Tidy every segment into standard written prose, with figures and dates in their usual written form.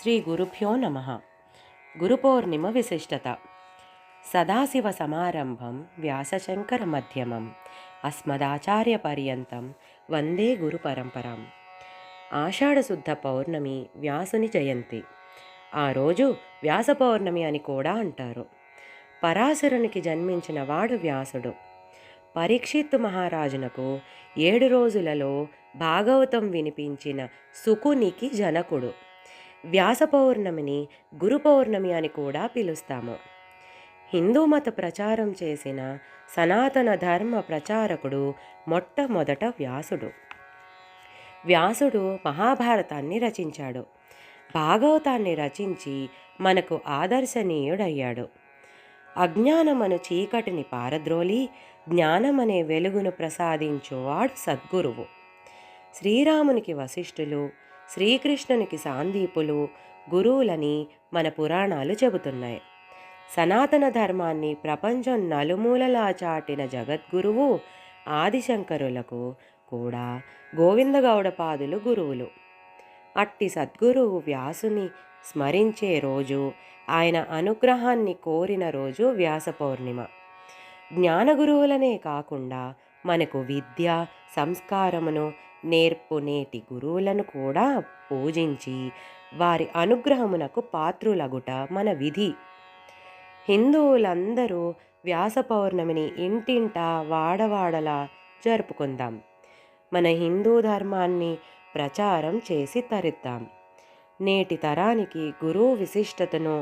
శ్రీ గురుభ్యో నమ. గురుపౌర్ణిమ విశిష్టత. సదాశివ సమారంభం వ్యాసశంకర మధ్యమం అస్మదాచార్య పర్యంతం వందే గురు పరంపరాం. ఆషాఢశుద్ధ పౌర్ణమి వ్యాసుని జయంతి. ఆ రోజు వ్యాస పౌర్ణమి అని కూడా అంటారు. పరాశరునికి జన్మించిన వాడు వ్యాసుడు. పరీక్షిత్తు మహారాజునకు 7 రోజులలో భాగవతం వినిపించిన సుకునికి జనకుడు. వ్యాస పౌర్ణమిని గురు పౌర్ణమి అని కూడా పిలుస్తాము. హిందూ మత ప్రచారం చేసిన సనాతన ధర్మ ప్రచారకుడు మొట్టమొదట వ్యాసుడు. వ్యాసుడు మహాభారతాన్ని రచించాడు. భాగవతాన్ని రచించి మనకు ఆదర్శనీయుడయ్యాడు. అజ్ఞానమను చీకటిని పారద్రోలి జ్ఞానమనే వెలుగును ప్రసాదించువాడు సద్గురువు. శ్రీరామునికి వశిష్ఠులు, శ్రీకృష్ణునికి సాందీపులు గురువులని మన పురాణాలు చెబుతున్నాయి. సనాతన ధర్మాన్ని ప్రపంచం నలుమూలలా చాటిన జగద్గురువు ఆదిశంకరులకు కూడా గోవిందగౌడపాదులు గురువులు. అట్టి సద్గురువు వ్యాసుని స్మరించే రోజు, ఆయన అనుగ్రహాన్ని కోరిన రోజు వ్యాస పౌర్ణిమ. జ్ఞానగురువులనే కాకుండా మనకు విద్య సంస్కారమును నేర్పునేటి గురువులను కూడా పూజించి వారి అనుగ్రహమునకు పాత్రులగుట మన విధి. హిందువులందరూ వ్యాస పౌర్ణమిని ఇంటింటా వాడవాడలా జరుపుకుందాం. మన హిందూ ధర్మాన్ని ప్రచారం చేసి తరిద్దాం. నేటి తరానికి గురువు విశిష్టతను,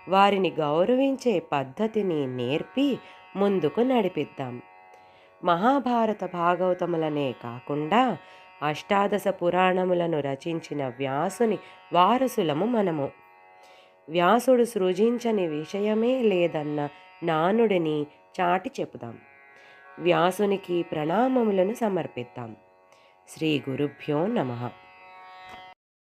వారిని గౌరవించే పద్ధతిని నేర్పి ముందుకు నడిపిద్దాం. మహాభారత భాగవతములనే కాకుండా అష్టాదశ పురాణములను రచించిన వ్యాసుని వారసులము మనము. వ్యాసుడు సృజించని విషయమే లేదన్న నానుడిని చాటి చెప్పుదాం. వ్యాసునికి ప్రణామములను సమర్పిద్దాం. శ్రీ గురుభ్యో నమః.